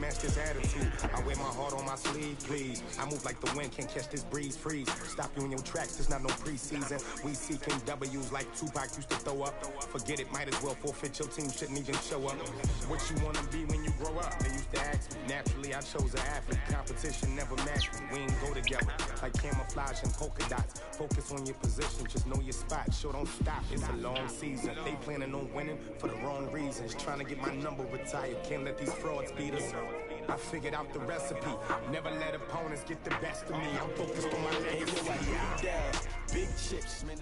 match this attitude. I wear my heart on my sleeve, please. I move like the wind, can't catch this breeze, freeze. Stop you in your tracks, there's not no preseason. We seeking W's like Tupac used to throw up. Forget it, might as well forfeit, your team shouldn't even show up. What you wanna be when you grow up? They used to ask me. Naturally, I chose an athlete. Competition never matched me. We ain't go together like camouflage and polka dots. Focus on your position, just know your spot. Sure, don't stop, it's a long season. They planning on winning for the wrong reasons. Trying to get my number retired, can't let these frauds beat us. I figured out the recipe. Never let opponents get the best of me. I'm focused on my legacy. Big chips, man.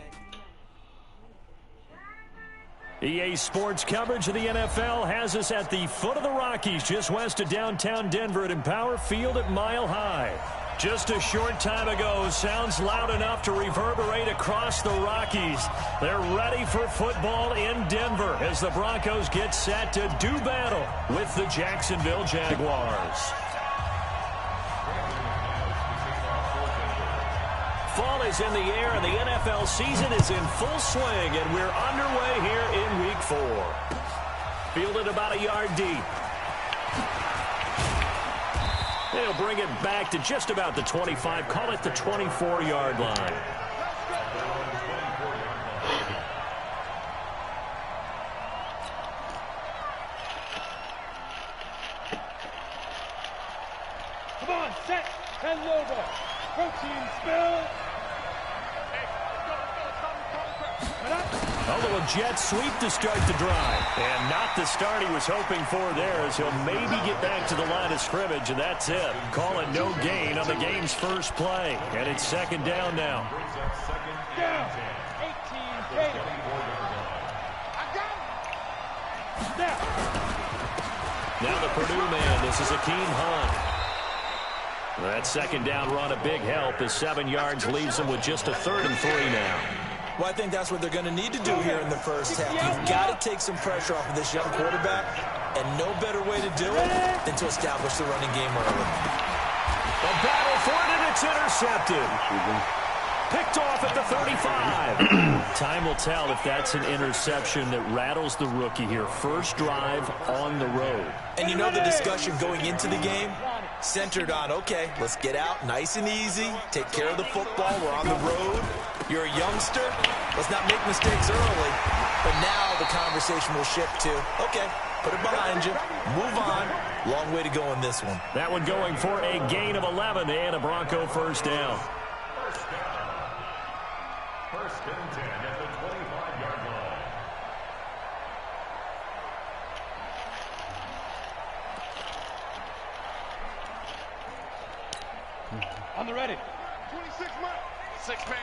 EA Sports coverage of the NFL has us at the foot of the Rockies, just west of downtown Denver at Empower Field at Mile High. Just a short time ago, sounds loud enough to reverberate across the Rockies. They're ready for football in Denver as the Broncos get set to do battle with the Jacksonville Jaguars. Fall is in the air and the NFL season is in full swing, and we're underway here in Week 4. Fielded about a yard deep. They'll bring it back to just about the 25, call it the 24-yard line. Come on, set and logo. Protein spill. A little jet sweep to start the drive. And not the start he was hoping for there, as he'll maybe get back to the line of scrimmage, and that's it. Call it no gain on the game's first play. And it's second down now. Down. 18 Tatum. I got him. Now the Purdue man, this is Akeem Hunt. That second down run, a big help, as 7 yards leaves them with just a 3rd and 3 now. Well, I think that's what they're going to need to do here in the first half. You've got to take some pressure off of this young quarterback, and no better way to do it than to establish the running game early. The battle for it, and it's intercepted. Picked off at the 35. Time will tell if that's an interception that rattles the rookie here. First drive on the road. And you know the discussion going into the game centered on, okay, let's get out nice and easy, take care of the football, we're on the road. You're a youngster, let's not make mistakes early. But now the conversation will shift to, okay, put it behind you, move on. Long way to go in this one. That one going for a gain of 11 and a Bronco first down. First and 10 at the 25-yard line. On the ready. 26 man. 6 man.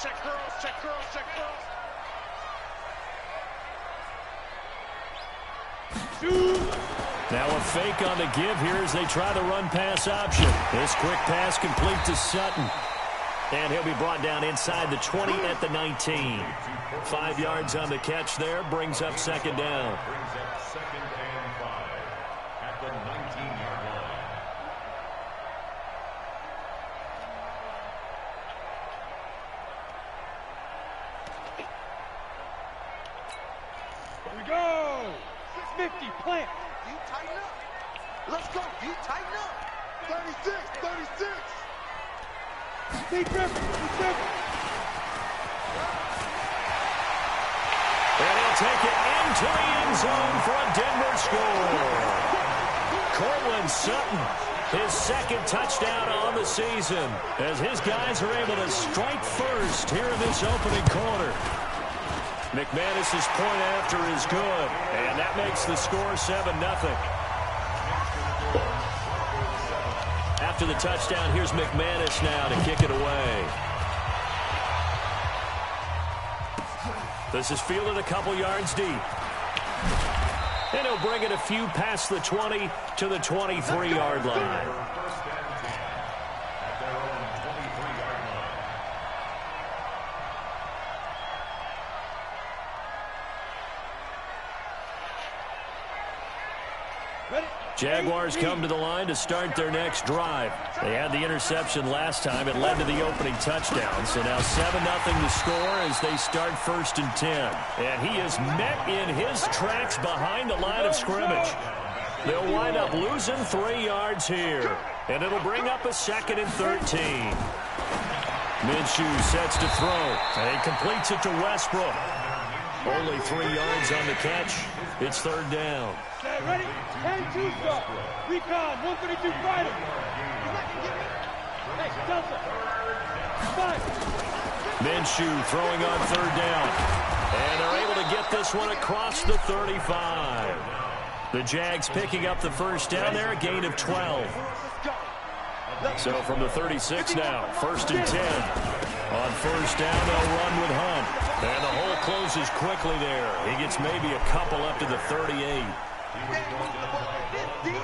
Check curls, check curls, check curls. Now a fake on the give here as they try the run-pass option. This quick pass complete to Sutton. And he'll be brought down inside the 20 at the 19. 5 yards on the catch there, brings up second down. Brings up 2nd and 5 at the 19-yard line. Here we go. 650 plant. You tighten up. Let's go. You tighten up. 36, 36. Deep grip. And he'll take it into the end zone for a Denver score. Cortland Sutton, his 2nd touchdown on the season, as his guys are able to strike first here in this opening quarter. McManus's point after is good, and that makes the score 7-0. After the touchdown, here's McManus now to kick it away. This is fielded a couple yards deep. And he'll bring it a few past the 20 to the 23-yard line. First and 10 at their own 23-yard line. Ready. Jaguars come to the line to start their next drive. They had the interception last time. It led to the opening touchdown. So now 7-0 to score as they start 1st and 10. And he is met in his tracks behind the line of scrimmage. They'll wind up losing 3 yards here. And it'll bring up a 2nd and 13. Minshew sets to throw. And he completes it to Westbrook. Only 3 yards on the catch. It's 3rd down. Ready? 10-2 start. Recon, 132 fighter. Hey, Delta. 5. Minshew throwing on 3rd down. And they're able to get this one across the 35. The Jags picking up the 1st down there, a gain of 12. So from the 36 now, 1st and 10. On 1st down, they'll run with Hunt. And the hole closes quickly there. He gets maybe a couple up to the 38.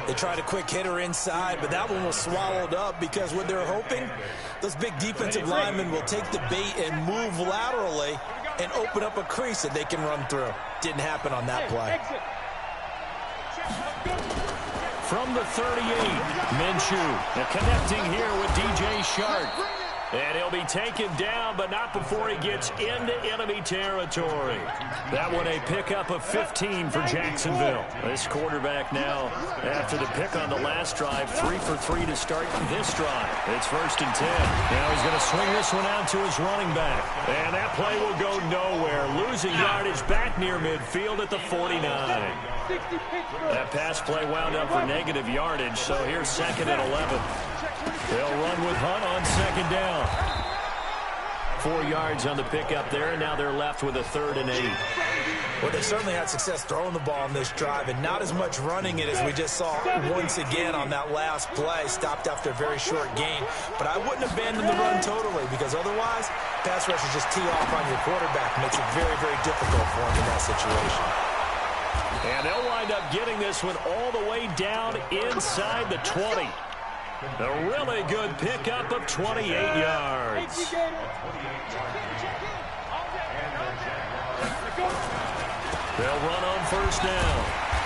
They tried a quick hitter inside, but that one was swallowed up because what they're hoping, those big defensive linemen will take the bait and move laterally and open up a crease that they can run through. Didn't happen on that play. From the 38, Minshew connecting here with DJ Shark. And he'll be taken down, but not before he gets into enemy territory. That one a pickup of 15 for Jacksonville. This quarterback now, after the pick on the last drive, 3 for 3 to start this drive. It's 1st and 10. Now he's going to swing this one out to his running back. And that play will go nowhere. Losing yardage back near midfield at the 49. That pass play wound up for negative yardage, so here's 2nd and 11. They'll run with Hunt on 2nd down. 4 yards on the pickup there, and now they're left with a 3rd and 8. Well, they certainly had success throwing the ball in this drive, and not as much running it as we just saw once again on that last play. Stopped after a very short gain. But I wouldn't abandon the run totally, because otherwise, pass rushers just tee off on your quarterback. Makes it very, very difficult for him in that situation. And they'll wind up getting this one all the way down inside the 20. A really good pickup of 28 yards. They'll run on 1st down.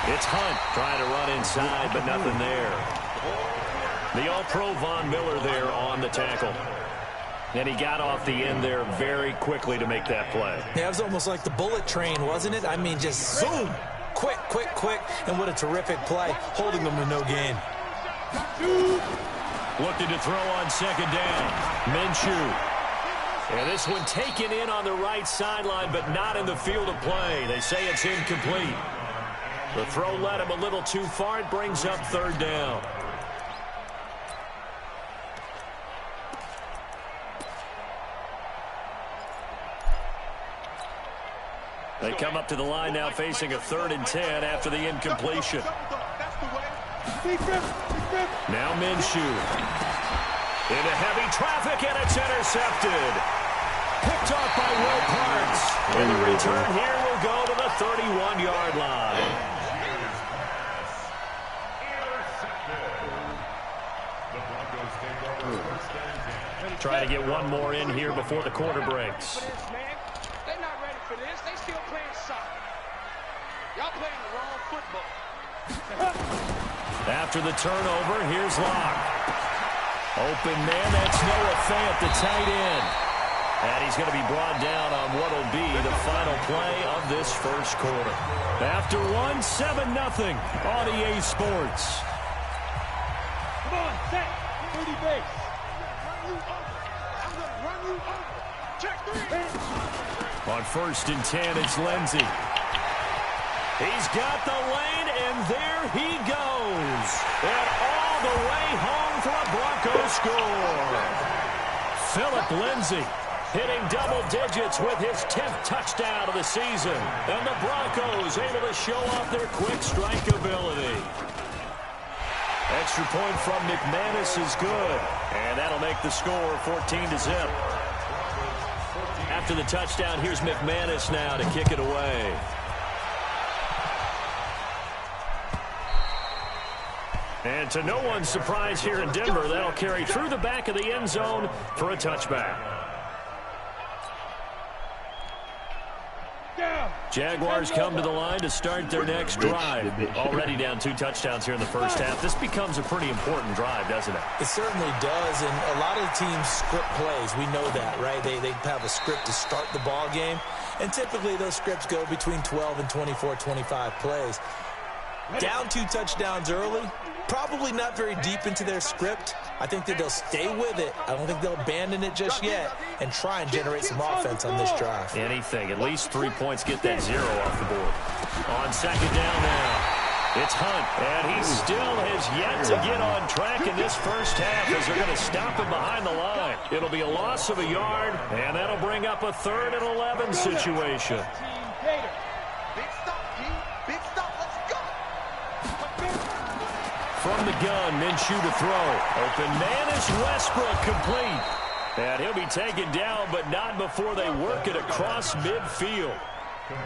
It's Hunt trying to run inside, but nothing there. The All-Pro Von Miller there on the tackle. And he got off the end there very quickly to make that play. Yeah, it was almost like the bullet train, wasn't it? I mean, just zoom. Quick, quick, quick. And what a terrific play, holding them to no gain. Looking to throw on 2nd down. Minshew. And this one taken in on the right sideline, but not in the field of play. They say it's incomplete. The throw led him a little too far. It brings up 3rd down. They come up to the line now facing a 3rd and 10 after the incompletion. Now Minshew. Into heavy traffic, and it's intercepted. Picked off by Will Parks. And the return here will go to the 31-yard line. Try to get one more in here before the quarter breaks. They're not ready for this. They still playing soccer. Y'all playing the wrong football. After the turnover, here's Locke. Open man, that's Noah Fant, the tight end. And he's going to be brought down on what will be the final play of this 1st quarter. After one, 7-0 on EA Sports. Come on, set. 30 base. Check 3. On 1st and 10, it's Lindsey. He's got the lane, and there he goes. And all the way home for a Broncos score. Phillip Lindsay hitting double digits with his 10th touchdown of the season. And the Broncos able to show off their quick strike ability. Extra point from McManus is good. And that'll make the score 14-0. After the touchdown, here's McManus now to kick it away. And to no one's surprise here in Denver, that'll carry through the back of the end zone for a touchback. Jaguars come to the line to start their next drive. Already down 2 touchdowns here in the 1st half. This becomes a pretty important drive, doesn't it? It certainly does, and a lot of the teams script plays. We know that, right? They have a script to start the ball game, and typically those scripts go between 12 and 24, 25 plays. Down 2 touchdowns early. Probably not very deep into their script. I think that they'll stay with it. I don't think they'll abandon it just yet and try and generate some offense on this drive. Anything. At least 3 points. Get that 0 off the board. On second down now. It's Hunt, and he still has yet to get on track in this first half as they're going to stop him behind the line. It'll be a loss of a yard, and that'll bring up a 3rd and 11 situation. Big stop, G. Big stop. Let's go. From the gun, Minshew to throw. Open man is Westbrook, complete. And he'll be taken down, but not before they work it across midfield.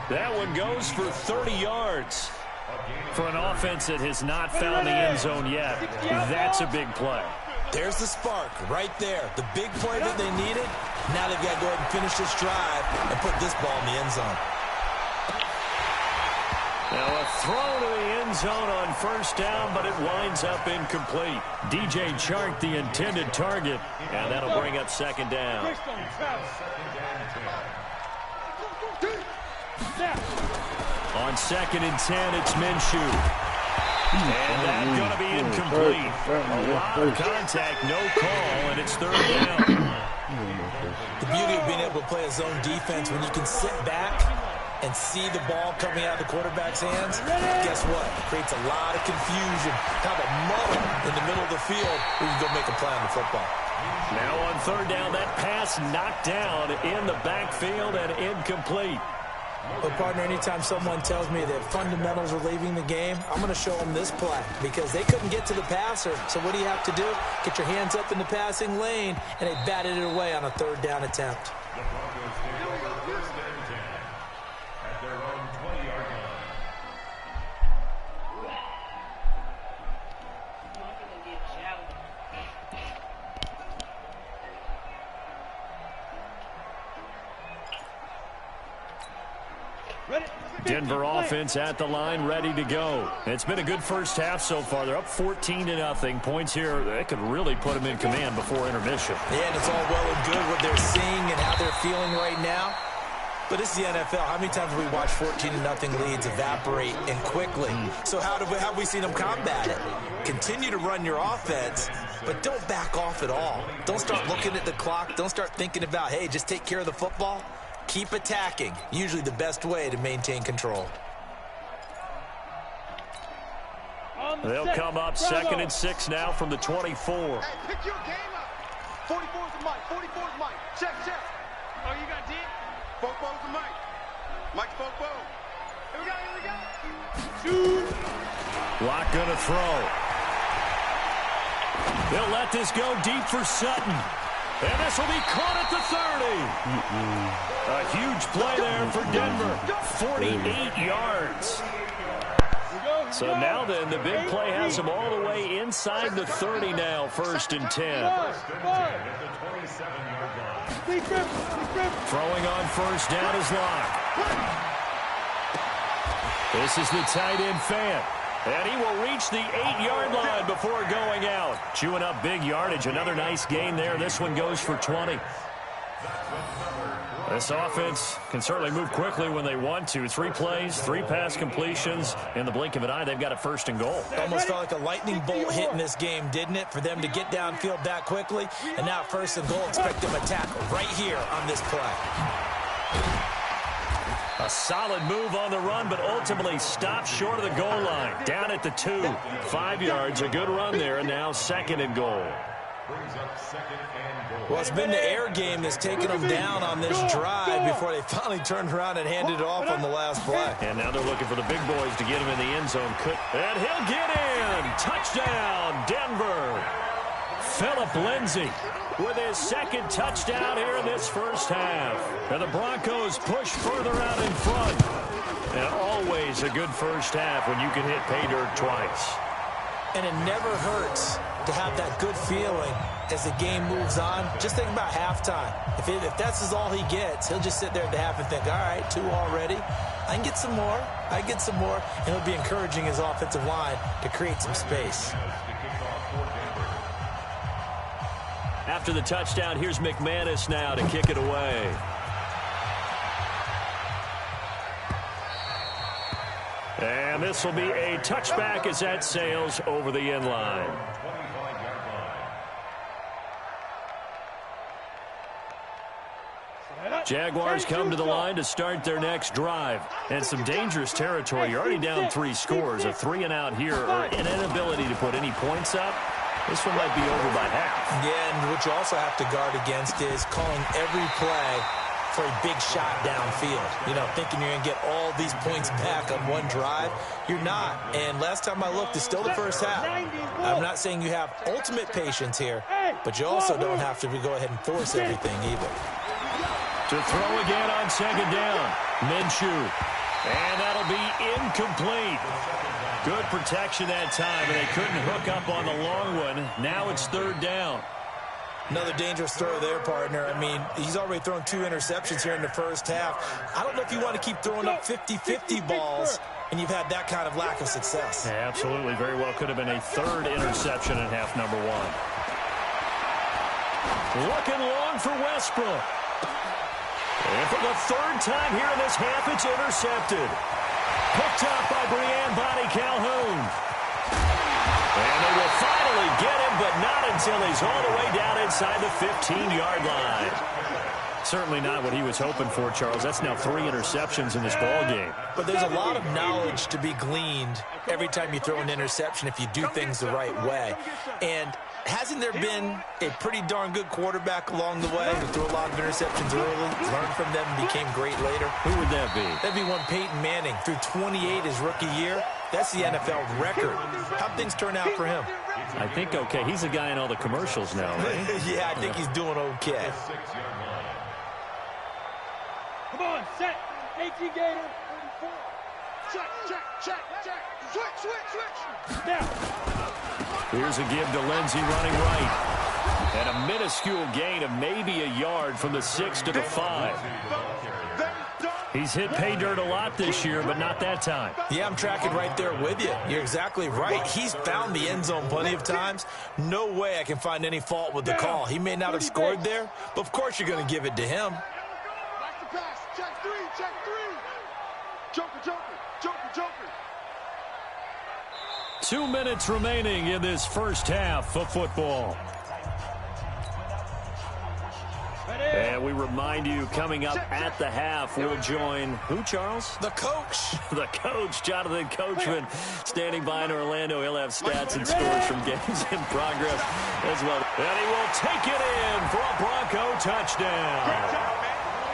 That one goes for 30 yards. For an offense that has not found the end zone yet, that's a big play. There's the spark right there. The big play that they needed. Now they've got to go ahead and finish this drive and put this ball in the end zone. Now a throw to the end zone on first down, but it winds up incomplete. DJ Chark, the intended target, and that'll bring up second down. On 2nd and 10, it's Minshew. And that's going to be incomplete. A lot of contact, no call, and it's 3rd down. The beauty of being able to play a zone defense when you can sit back and see the ball coming out of the quarterback's hands, guess what? It creates a lot of confusion. Kind of a muddle in the middle of the field where you can go make a play on the football. Now on 3rd down, that pass knocked down in the backfield and incomplete. But, partner, anytime someone tells me that fundamentals are leaving the game, I'm going to show them this play because they couldn't get to the passer. So what do you have to do? Get your hands up in the passing lane, and they batted it away on a 3rd down attempt. The Broncos take first and 10 at their own 20-yard line. Denver offense at the line, ready to go. It's been a good first half so far. They're up 14-0. Points here, that could really put them in command before intermission. Yeah, and it's all well and good what they're seeing and how they're feeling right now. But it's the NFL. How many times have we watched 14-0 leads evaporate and quickly? So how have we seen them combat it? Continue to run your offense, but don't back off at all. Don't start looking at the clock. Don't start thinking about, hey, just take care of the football. Keep attacking. Usually the best way to maintain control. They'll come up 2nd and 6 now from the 24. Hey, pick your game up. 44's the mic. 44's mic. Check. Oh, you got D? 44's the mic. Mike's 44. Here we go. Lock gonna throw. They'll let this go deep for Sutton. And this will be caught at the 30. A huge play there for Denver. 48 yards. So now then, the big play has them all the way inside the 30 now, 1st and 10. Throwing on first down is Locke. This is the tight end Fant. And he will reach the 8-yard line before going out. Chewing up big yardage. Another nice gain there. This one goes for 20. This offense can certainly move quickly when they want to. 3 plays, 3 pass completions. In the blink of an eye, they've got a 1st and goal. Almost felt like a lightning bolt hit in this game, didn't it? For them to get downfield that quickly. And now 1st and goal. Expect them to tackle right here on this play. A solid move on the run, but ultimately stopped short of the goal line. Down at the 2. 5 yards, a good run there, and now 2nd and goal. Well, it's been the air game that's taken them down on this drive before they finally turned around and handed it off on the last play. And now they're looking for the big boys to get him in the end zone. And he'll get in. Touchdown, Denver. Phillip Lindsay with his 2nd touchdown here in this first half. And the Broncos push further out in front. And always a good first half when you can hit pay dirt twice. And it never hurts to have that good feeling as the game moves on. Just think about halftime. If that's all he gets, he'll just sit there at the half and think, all right, 2 already. I can get some more. And he'll be encouraging his offensive line to create some space. After the touchdown, here's McManus now to kick it away. And this will be a touchback as that sails over the end line. Jaguars come to the line to start their next drive. And some dangerous territory. You're already down 3 scores. A 3-and-out here, or an inability to put any points up. This one might be over by half. Yeah, and what you also have to guard against is calling every play for a big shot downfield. You know, thinking you're going to get all these points back on one drive. You're not. And last time I looked, it's still the first half. I'm not saying you have ultimate patience here, but you also don't have to go ahead and force everything either. To throw again on second down. Minshew. And that'll be incomplete. Good protection that time, and they couldn't hook up on the long one. Now it's third down. Another dangerous throw there, partner. I mean, he's already thrown 2 interceptions here in the first half. I don't know if you want to keep throwing up 50-50 balls, and you've had that kind of lack of success. Yeah, absolutely. Very well could have been a 3rd interception in half number 1. Looking long for Westbrook. And for the 3rd time here in this half, it's intercepted. Picked up by Brianne Bonnie Calhoun. And they will finally get him, but not until he's all the way down inside the 15-yard line. Certainly not what he was hoping for, Charles. That's now 3 interceptions in this ball game. But there's a lot of knowledge to be gleaned every time you throw an interception if you do things the right way. And hasn't there been a pretty darn good quarterback along the way who threw a lot of interceptions early, learned from them, and became great later? Who would that be? That'd be one Peyton Manning. Threw 28 his rookie year. That's the NFL record. How'd things turn out for him? I think okay. He's a guy in all the commercials now, right? Yeah, I think he's doing okay. Come on, set. 18 Gator. 44. Check. Switch. Now. Here's a give to Lindsey running right. And a minuscule gain of maybe a yard from the 6 to the 5. He's hit pay dirt a lot this year, but not that time. Yeah, I'm tracking right there with you. You're exactly right. He's found the end zone plenty of times. No way I can find any fault with the call. He may not have scored there, but of course you're going to give it to him. Back to pass. Check 3. Joker. 2 minutes remaining in this first half of football. And we remind you, coming up at the half, we'll join who, Charles? The coach. The coach, Jonathan Coachman, standing by in Orlando. He'll have stats and scores from games in progress as well. And he will take it in for a Bronco touchdown.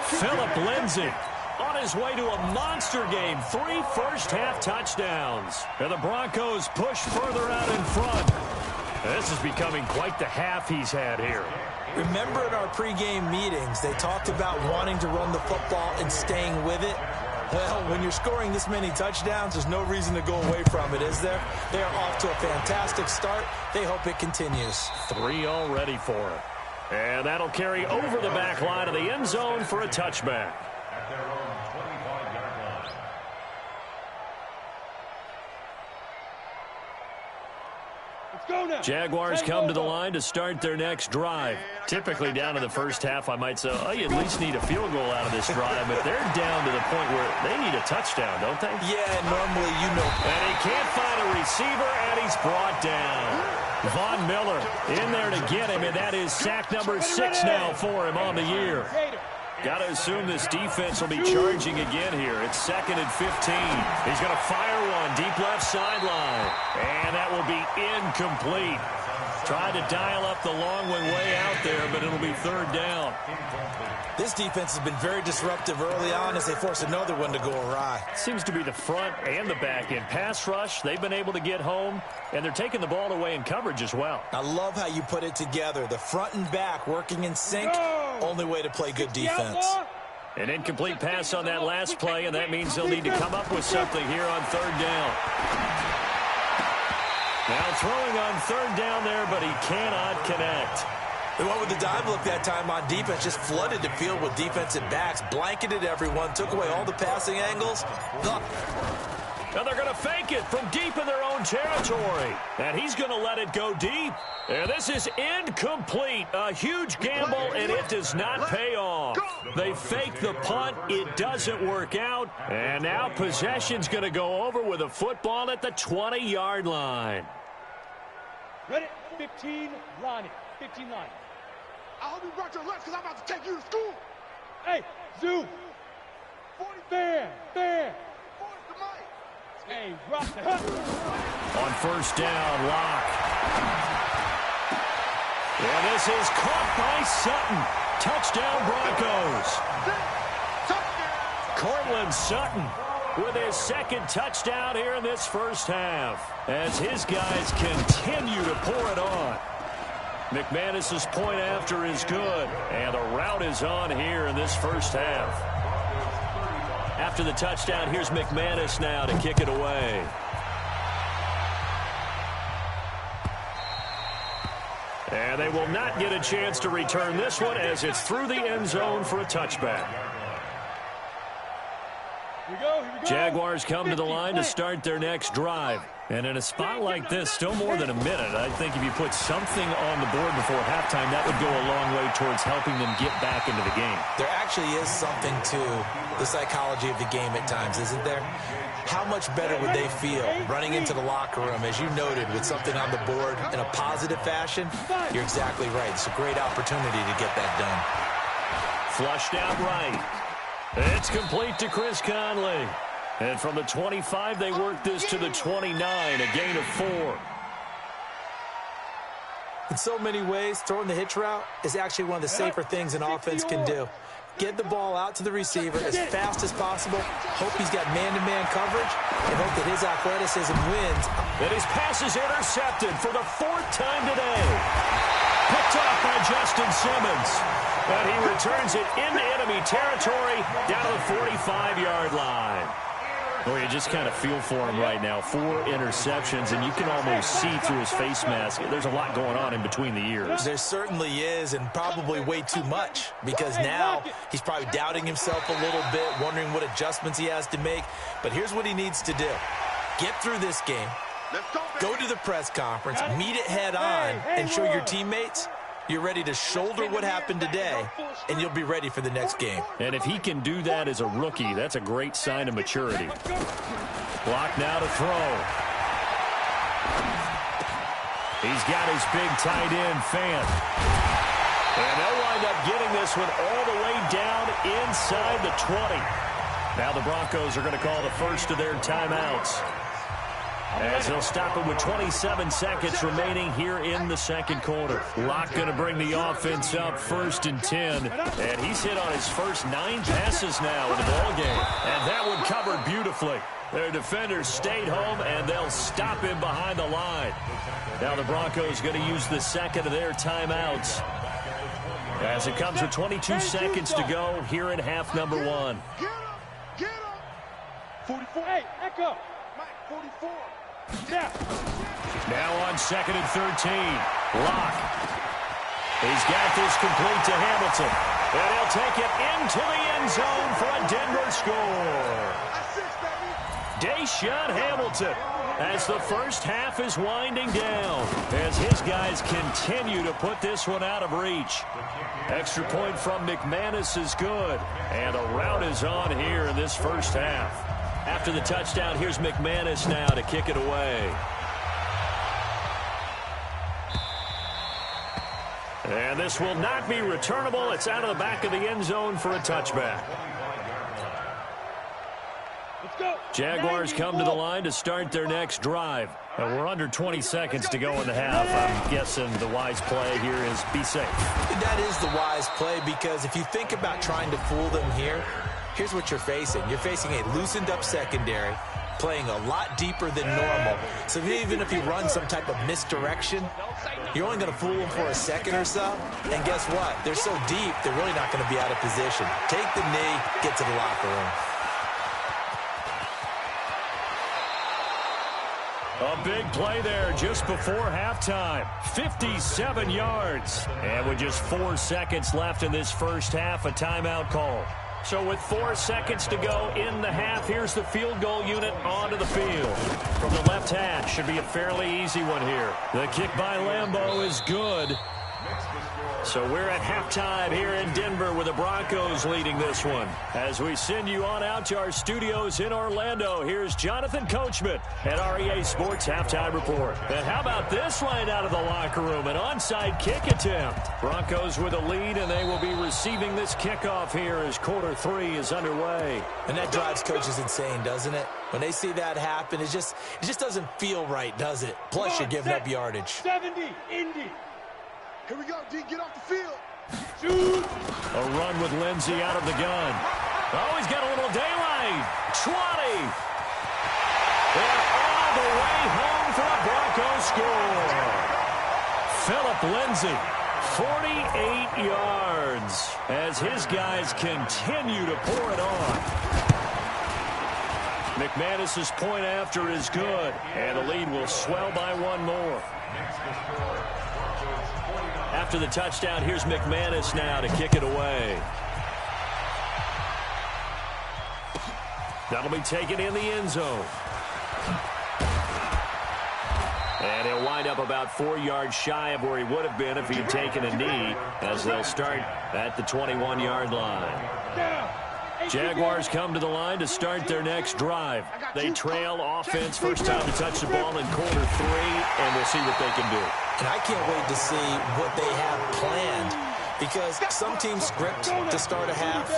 Philip Lindsay on his way to a monster game. 3 first-half touchdowns. And the Broncos push further out in front. This is becoming quite the half he's had here. Remember in our pregame meetings, they talked about wanting to run the football and staying with it. Well, when you're scoring this many touchdowns, there's no reason to go away from it, is there? They are off to a fantastic start. They hope it continues. 3 already for him. And that'll carry over the back line of the end zone for a touchback. At their own 25-yard line. Go now. Jaguars come to the line to start their next drive. Typically down in the first half, I might say, oh, you at least need a field goal out of this drive, but they're down to the point where they need a touchdown, don't they? Yeah, normally, you know. And he can't find a receiver, and he's brought down. Von Miller in there to get him, and that is sack number 6 now for him on the year. Got to assume this defense will be charging again here. It's 2nd and 15. He's going to fire one deep left sideline. And that will be incomplete. Tried to dial up the long one way out there, but it'll be 3rd down. This defense has been very disruptive early on as they force another one to go awry. Seems to be the front and the back end. Pass rush, they've been able to get home, and they're taking the ball away in coverage as well. I love how you put it together. The front and back working in sync. Only way to play good defense. An incomplete pass on that last play, and that means they'll need to come up with something here on 3rd down. Now throwing on 3rd down there, but he cannot connect. They went with the dive look that time on defense, just flooded the field with defensive backs, blanketed everyone, took away all the passing angles. And they're going to fake it from deep in their own territory. And he's going to let it go deep. And this is incomplete. A huge gamble, and it does not pay off. They fake the punt. It doesn't work out. And now possession's going to go over with a football at the 20-yard line. Ready? 15, line it. 15 line. I hope you brought your lunch because I'm about to take you to school. Hey, Zoo. 40 Fan. 40 to Mike. Hey, rock the hook. On first down, Locke. And this is caught by Sutton. Touchdown, Broncos. Cortland Sutton with his second touchdown here in this first half as his guys continue to pour it on. McManus's point after is good, and the route is on here in this first half. After the touchdown, here's McManus now to kick it away. And they will not get a chance to return this one as it's through the end zone for a touchback. Here we go. Jaguars come to the line to start their next drive. And in a spot like this, still more than a minute, I think if you put something on the board before halftime, that would go a long way towards helping them get back into the game. There actually is something to the psychology of the game at times, isn't there? How much better would they feel running into the locker room, as you noted, with something on the board in a positive fashion? You're exactly right. It's a great opportunity to get that done. Flushed out right. It's complete to Chris Conley. And from the 25, they work this to the 29, a gain of 4. In so many ways, throwing the hitch route is actually one of the safer things an offense can do. Get the ball out to the receiver as fast as possible, hope he's got man-to-man coverage, and hope that his athleticism wins. And his pass is intercepted for the 4th time today. Picked off by Justin Simmons. And he returns it into enemy territory down to the 45-yard line. Well, you just kind of feel for him right now. 4 interceptions, and you can almost see through his face mask. There's a lot going on in between the ears. There certainly is, and probably way too much, because now he's probably doubting himself a little bit, wondering what adjustments he has to make. But here's what he needs to do. Get through this game, go to the press conference, meet it head on, and show your teammates you're ready to shoulder what happened today, and you'll be ready for the next game. And if he can do that as a rookie, that's a great sign of maturity. Block now to throw. He's got his big tight end, Fant. And they'll wind up getting this one all the way down inside the 20. Now the Broncos are going to call the first of their timeouts, as they'll stop it with 27 seconds remaining here in the second quarter. Locke going to bring the offense up 1st and 10. And he's hit on his first 9 passes now in the ballgame. And that one covered beautifully. Their defenders stayed home, and they'll stop him behind the line. Now the Broncos going to use the second of their timeouts, as it comes with 22 seconds to go here in half number 1. Get him! 44. Hey, Echo. Mike, 44. Now on 2nd and 13. Locke. He's got this complete to Hamilton. And he'll take it into the end zone for a Denver score. Deshaun Hamilton, as the first half is winding down, as his guys continue to put this one out of reach. Extra point from McManus is good. And the route is on here in this first half. After the touchdown, here's McManus now to kick it away. And this will not be returnable. It's out of the back of the end zone for a touchback. Let's go. Jaguars come to the line to start their next drive. We're under 20 seconds to go in the half. I'm guessing the wise play here is be safe. That is the wise play, because if you think about trying to fool them here, here's what you're facing. You're facing a loosened-up secondary, playing a lot deeper than normal. So even if you run some type of misdirection, you're only going to fool them for a second or so. And guess what? They're so deep, they're really not going to be out of position. Take the knee, get to the locker room. A big play there just before halftime. 57 yards. And with just 4 seconds left in this first half, a timeout call. So with 4 seconds to go in the half, here's the field goal unit onto the field. From the left hash, should be a fairly easy one here. The kick by Lambeau is good. So we're at halftime here in Denver with the Broncos leading this one. As we send you on out to our studios in Orlando, here's Jonathan Coachman at REA Sports Halftime Report. And how about this line out of the locker room? An onside kick attempt. Broncos with a lead, and they will be receiving this kickoff here as quarter 3 is underway. And that drives coaches insane, doesn't it? When they see that happen, it just doesn't feel right, does it? Plus, you're giving up yardage. 70, Indy. Here we go, D. Get off the field. Shoot. A run with Lindsey out of the gun. Oh, he's got a little daylight. 20. And all the way home for a Broncos score. Phillip Lindsey, 48 yards as his guys continue to pour it on. McManus's point after is good, and the lead will swell by one more. After the touchdown, here's McManus now to kick it away. That'll be taken in the end zone. And he'll wind up about 4 yards shy of where he would have been if he'd taken a knee, as they'll start at the 21-yard line. Jaguars come to the line to start their next drive. They trail offense, first time to touch the ball in quarter 3, and we'll see what they can do. And I can't wait to see what they have planned, because some teams script to start a half.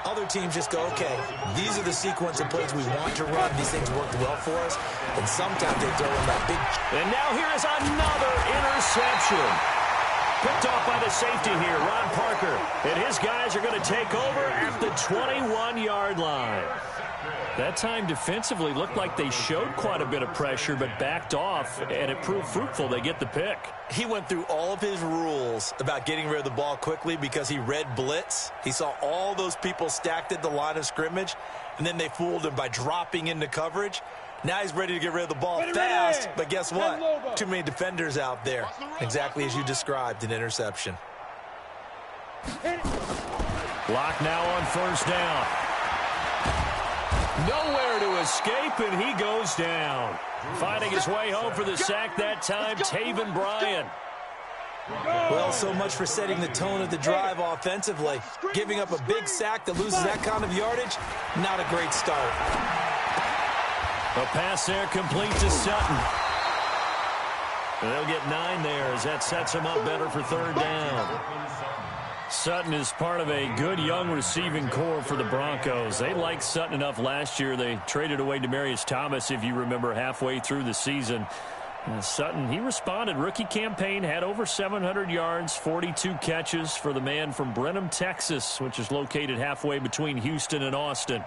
Other teams just go, okay, these are the sequence of plays we want to run. These things worked well for us. And sometimes they throw in that big. And now here is another interception. Picked off by the safety here, Ron Parker. And his guys are going to take over at the 21-yard line. That time defensively looked like they showed quite a bit of pressure but backed off, and it proved fruitful. They get the pick. He went through all of his rules about getting rid of the ball quickly because he read blitz. He saw all those people stacked at the line of scrimmage, and then they fooled him by dropping into coverage. Now he's ready to get rid of the ball fast, but guess what? Too many defenders out there. Exactly as you described, an interception. Block now on first down. Nowhere to escape, and he goes down. Finding his way home for the sack that time, Taven Bryan. Well, so much for setting the tone of the drive offensively. Giving up a big sack that loses that kind of yardage, not a great start. A pass there complete to Sutton. And they'll get 9 there as that sets him up better for third down. Sutton is part of a good young receiving core for the Broncos. They liked Sutton enough last year. They traded away Demaryius Thomas, if you remember, halfway through the season. And Sutton, he responded. Rookie campaign, had over 700 yards, 42 catches for the man from Brenham, Texas, which is located halfway between Houston and Austin.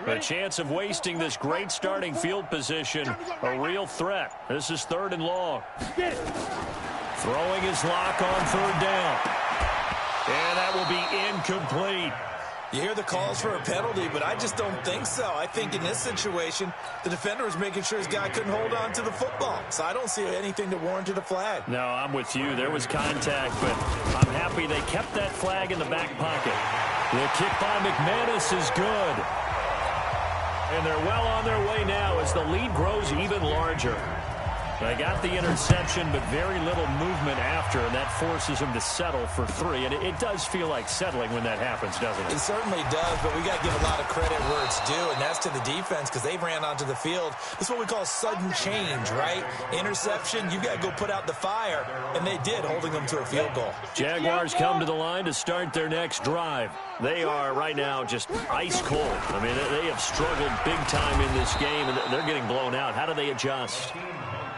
A chance of wasting this great starting field position, a real threat. This is 3rd and long. Throwing his lock on 3rd down. And that will be incomplete. You hear the calls for a penalty, but I just don't think so. I think in this situation, the defender was making sure his guy couldn't hold on to the football. So I don't see anything to warrant a flag. No, I'm with you. There was contact, but I'm happy they kept that flag in the back pocket. The kick by McManus is good. And they're well on their way now as the lead grows even larger. They got the interception, but very little movement after, and that forces them to settle for 3. And it does feel like settling when that happens, doesn't it? It certainly does, but we got to give a lot of credit where it's due, and that's to the defense because they ran onto the field. This is what we call sudden change, right? Interception, you got to go put out the fire, and they did, holding them to a field goal. Jaguars come to the line to start their next drive. They are right now just ice cold. I mean, they have struggled big time in this game, and they're getting blown out. How do they adjust?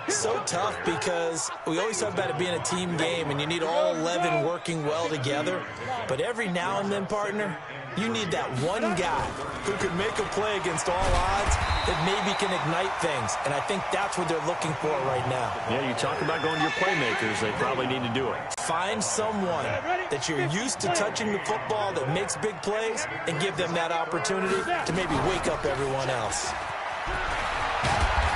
So tough because we always talk about it being a team game and you need all 11 working well together. But every now and then, partner, you need that one guy who could make a play against all odds that maybe can ignite things. And I think that's what they're looking for right now. Yeah, you talk about going to your playmakers. They probably need to do it. Find someone that you're used to touching the football that makes big plays and give them that opportunity to maybe wake up everyone else.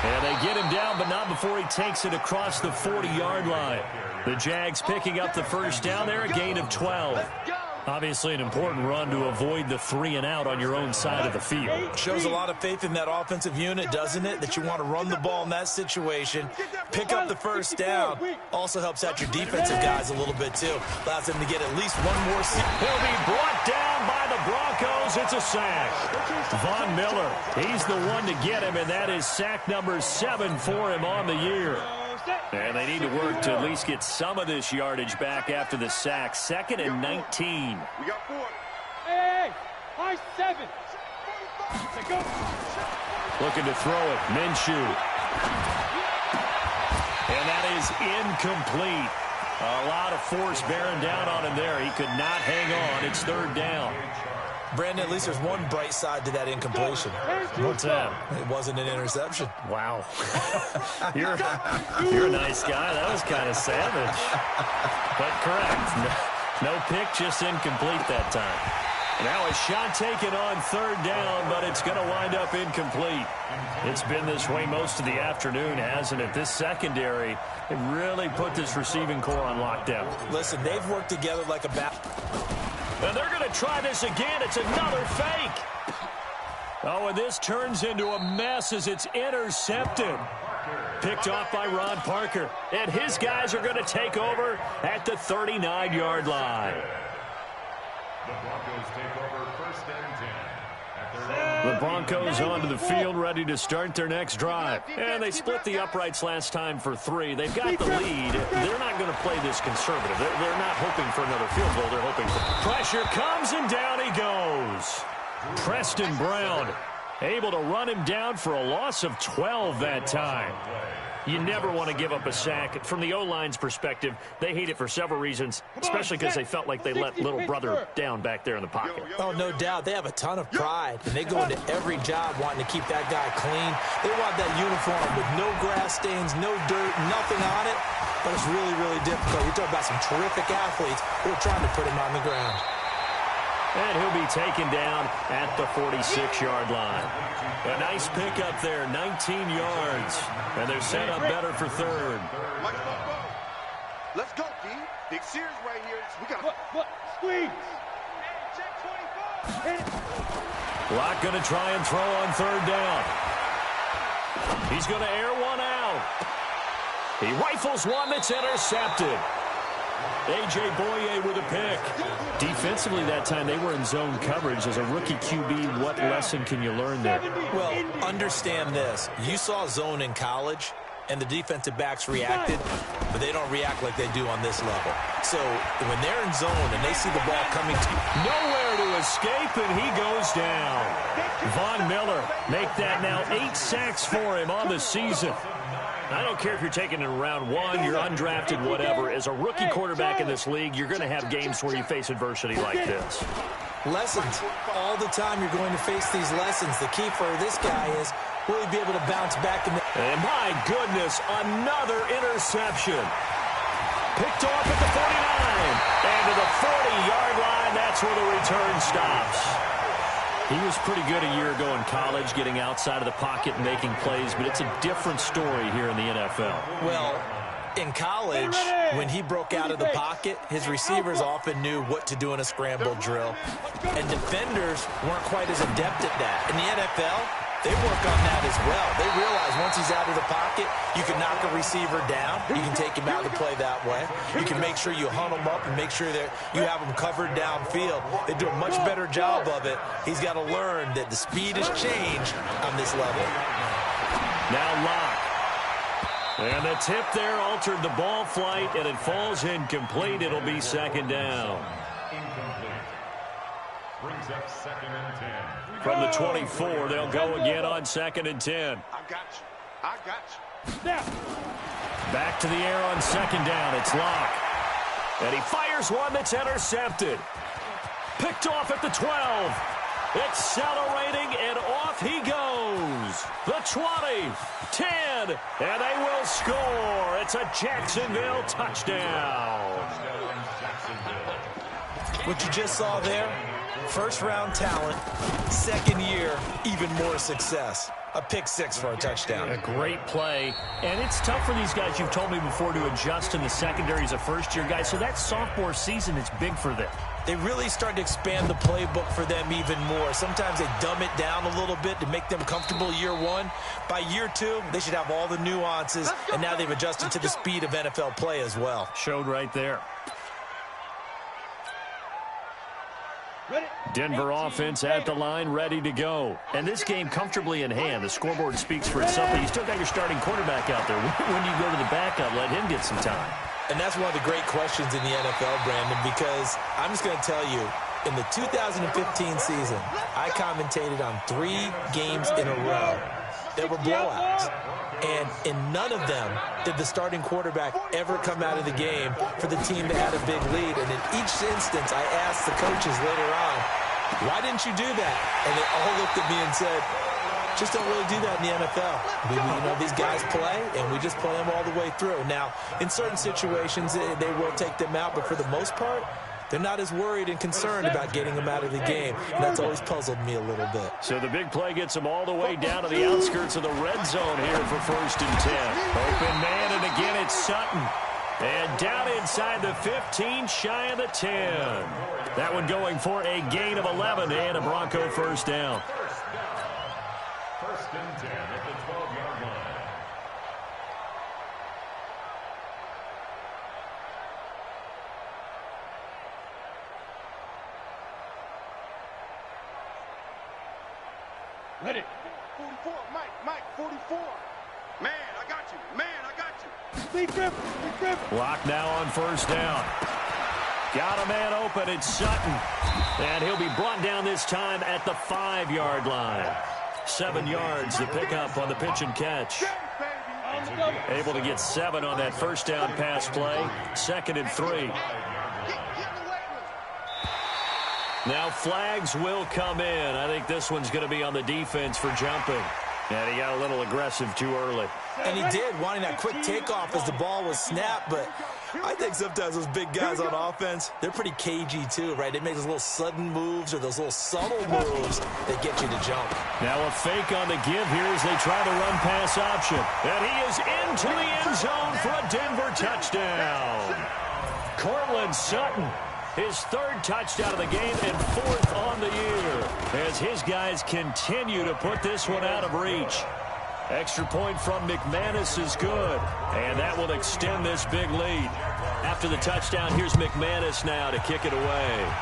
And they get him down, but not before he takes it across the 40-yard line. The Jags picking up the first down there, a gain of 12. Obviously an important run to avoid the 3-and-out on your own side of the field. Shows a lot of faith in that offensive unit, doesn't it? That you want to run the ball in that situation, pick up the first down. Also helps out your defensive guys a little bit, too. Allows them to get at least one more seat. He'll be brought down by the Broncos. It's a sack. Von Miller, he's the one to get him, and that is sack number 7 for him on the year. And they need to work to at least get some of this yardage back after the sack. 2nd and 19. We got 4. Hey, high 7. Looking to throw it. Minshew. And that is incomplete. A lot of force bearing down on him there. He could not hang on. It's 3rd down. Brandon, at least there's one bright side to that incompletion. What's that? It wasn't an interception. Wow. You're a nice guy. That was kind of savage. But correct. No pick, just incomplete that time. Now a shot taken on 3rd down, but it's going to wind up incomplete. It's been this way most of the afternoon, hasn't it? This secondary, it really put this receiving core on lockdown. Listen, they've worked together like a bat. And they're going to try this again. It's another fake. Oh, and this turns into a mess as it's intercepted. Picked off by Ron Parker. And his guys are going to take over at the 39-yard line. The Broncos take over 1st and 10. At their The Broncos onto the field, ready to start their next drive. And they split the uprights last time for 3. They've got the lead. They're not going to play this conservative. They're not hoping for another field goal. They're hoping for pressure comes, and down he goes. Preston Brown able to run him down for a loss of 12 that time. You never want to give up a sack. From the O-line's perspective, they hate it for several reasons, especially because they felt like they let little brother down back there in the pocket. Oh, no doubt. They have a ton of pride, and they go into every job wanting to keep that guy clean. They want that uniform with no grass stains, no dirt, nothing on it. But it's really, really difficult. You're talking about some terrific athletes who are trying to put him on the ground. And he'll be taken down at the 46-yard line. A nice pickup there, 19 yards. And they're set up better for 3rd. Let's go, D. Big Sears right here. We got What? Squeeze. check 24. Locke going to try and throw on 3rd down. He's going to air one out. He rifles one that's intercepted. A.J. Boye with a pick. Defensively that time, they were in zone coverage. As a rookie QB, what lesson can you learn there? Well, understand this. You saw zone in college, and the defensive backs reacted, but they don't react like they do on this level. So when they're in zone and they see the ball coming to you, nowhere to escape, and he goes down. Von Miller, make that now 8 sacks for him on the season. I don't care if you're taking it in round 1, you're undrafted, whatever. As a rookie quarterback in this league, you're going to have games where you face adversity like this. lessons. All the time you're going to face these lessons. The key for this guy is, will he be able to bounce back? And my goodness, another interception. Picked off at the 49. And to the 40-yard line, that's where the return stops. He was pretty good a year ago in college, getting outside of the pocket and making plays, but it's a different story here in the NFL. Well, in college, when he broke out of the pocket, his receivers often knew what to do in a scramble drill, and defenders weren't quite as adept at that. In the NFL, they work on that as well. They realize once he's out of the pocket, you can knock a receiver down. You can take him out of the play that way. You can make sure you hunt him up and make sure that you have him covered downfield. They do a much better job of it. He's got to learn that the speed has changed on this level. Now Locke. And the tip there altered the ball flight, and it falls incomplete. It'll be second down. Incomplete. Brings up 2nd and 10. From the 24, they'll go again on 2nd and 10. I got you. I got you. Back to the air on second down. It's Locke. And he fires one that's intercepted. Picked off at the 12. Accelerating, and off he goes. The 20, 10, and they will score. It's a Jacksonville touchdown. What you just saw there, first-round talent, second year, even more success. A pick six for a touchdown. A great play, and it's tough for these guys, you've told me before, to adjust in the secondary as a first-year guy, so that sophomore season is big for them. they really start to expand the playbook for them even more. Sometimes they dumb it down a little bit to make them comfortable year one. By year two, they should have all the nuances, and now they've adjusted to the speed of NFL play as well. Showed right there. Denver offense at the line, ready to go. And this game comfortably in hand. The scoreboard speaks for itself, but you still got your starting quarterback out there. When do you go to the backup, let him get some time? And that's one of the great questions in the NFL, Brandon, because I'm just going to tell you, in the 2015 season, I commentated on 3 games in a row that were blowouts. And in none of them did the starting quarterback ever come out of the game for the team that had a big lead. And in each instance, I asked the coaches later on, why didn't you do that? And they all looked at me and said, just don't really do that in the NFL. These guys play, and we just play them all the way through. Now, in certain situations, they will take them out, but for the most part, they're not as worried and concerned about getting them out of the game. And that's always puzzled me a little bit. So the big play gets them all the way down to the outskirts of the red zone here for 1st and 10. Open man, and again it's Sutton. And down inside the 15, shy of the 10. That one going for a gain of 11 and a Bronco first down. 1st and 10 at the 12-yard line. Ready. 44, Mike, 44. Man, I got you. Man, I got you. Steve Griffin. Lock now on 1st down. Got a man open. It's Sutton. And he'll be brought down this time at the 5-yard line. 7 yards to pick up on the pitch and catch. Able to get 7 on that 1st down pass play. 2nd and 3. Now flags will come in. I think this one's going to be on the defense for jumping. And he got a little aggressive too early. And he did, wanting that quick takeoff as the ball was snapped. But I think sometimes those big guys on offense, they're pretty cagey too, right? They make those little sudden moves or those little subtle moves that get you to jump. Now a fake on the give here as they try the run pass option. And he is into the end zone for a Denver touchdown. Cortland Sutton. His 3rd touchdown of the game and 4th on the year as his guys continue to put this one out of reach. Extra point from McManus is good, and that will extend this big lead. After the touchdown, here's McManus now to kick it away.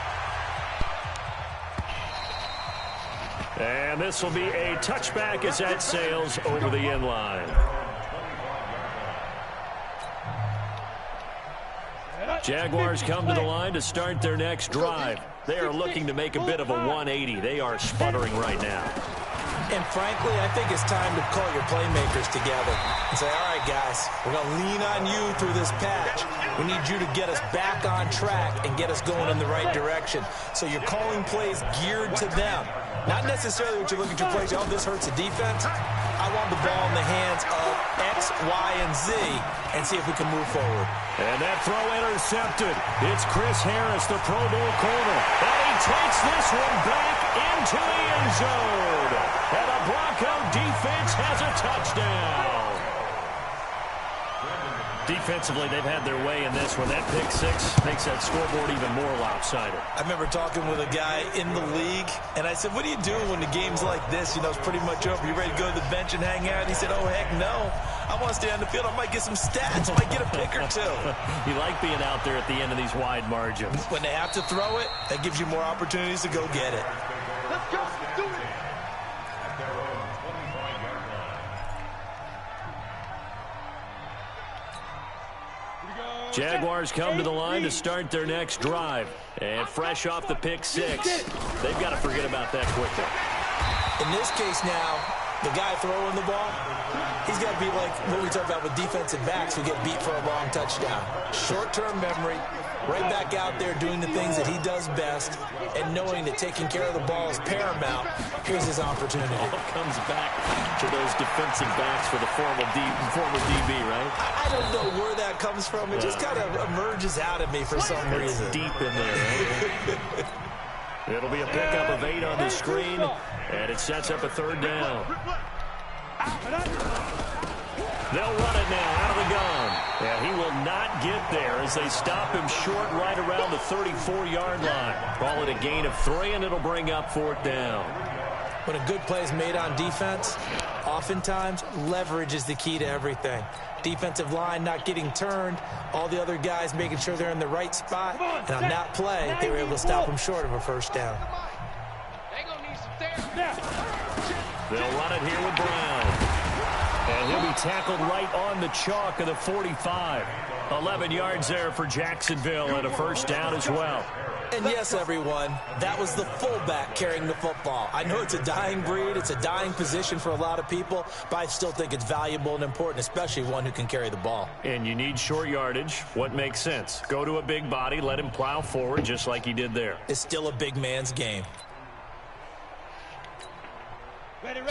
And this will be a touchback as that sails over the end line. Jaguars come to the line to start their next drive. They are looking to make a bit of a 180. They are sputtering right now. And frankly, I think it's time to call your playmakers together and say, all right, guys, we're going to lean on you through this patch. We need you to get us back on track and get us going in the right direction. So you're calling plays geared to them. Not necessarily what you look at your plays, oh, this hurts the defense. I want the ball in the hands of X, Y, and Z and see if we can move forward. And that throw intercepted. It's Chris Harris, the Pro Bowl corner. And he takes this one back into the end zone. And the Bronco defense has a touchdown. Defensively, they've had their way in this one. That pick 6 makes that scoreboard even more lopsided. I remember talking with a guy in the league, and I said, what do you do when the game's like this? You know, it's pretty much over. You ready to go to the bench and hang out? He said, oh, heck no. I want to stay on the field. I might get some stats. I might get a pick or 2. You like being out there at the end of these wide margins. When they have to throw it, that gives you more opportunities to go get it. Let's go. Do it. Jaguars come to the line to start their next drive. And fresh off the pick 6, they've got to forget about that quickly. In this case now, the guy throwing the ball, he's got to be like what we talk about with defensive backs who get beat for a long touchdown. Short-term memory, right back out there doing the things that he does best, and knowing that taking care of the ball is paramount. Here's his opportunity. All comes back to those defensive backs for the former DB, right? I don't know where that comes from. It just kind of emerges out of me for some reason. It's deep in there, right? It'll be a pickup of 8 on the screen, and it sets up a 3rd down. They'll run it now out of the gun. And he will not get there as they stop him short right around the 34-yard line. Call it a gain of 3, and it'll bring up 4th down. When a good play is made on defense, oftentimes leverage is the key to everything. Defensive line not getting turned, all the other guys making sure they're in the right spot. And on that play, they were able to stop him short of a 1st down. They'll run it here with Brown. And he'll be tackled right on the chalk of the 45. 11 yards there for Jacksonville and a 1st down as well. And yes, everyone, that was the fullback carrying the football. I know it's a dying breed, it's a dying position for a lot of people, but I still think it's valuable and important, especially one who can carry the ball. And you need short yardage. What makes sense? Go to a big body, let him plow forward just like he did there. It's still a big man's game.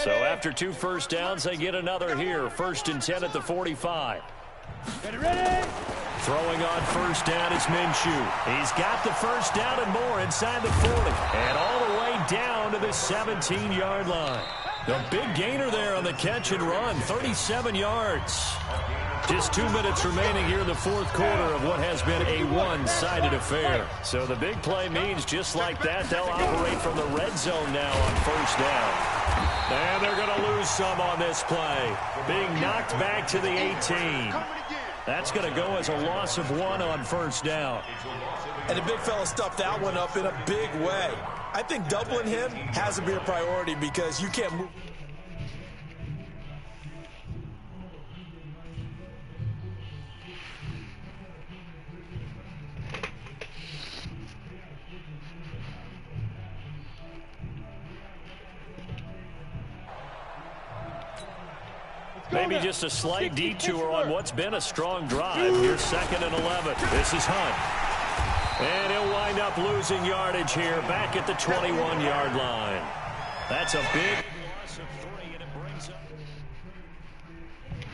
So after 2 1st downs, they get another here. 1st and 10 at the 45. Ready. Throwing on 1st down is Minshew. He's got the 1st down and more inside the 40. And all the way down to the 17-yard line. The big gainer there on the catch and run, 37 yards. Just 2 minutes remaining here in the 4th quarter of what has been a one-sided affair. So the big play means just like that, they'll operate from the red zone now on 1st down. And they're going to lose some on this play. Being knocked back to the 18. That's going to go as a loss of 1 on 1st down. And the big fella stuffed that one up in a big way. I think doubling him has to be a priority because you can't move. Maybe just a slight detour on what's been a strong drive. Here's 2nd and 11. This is Hunt. And he'll wind up losing yardage here back at the 21-yard line. That's a big loss of 3.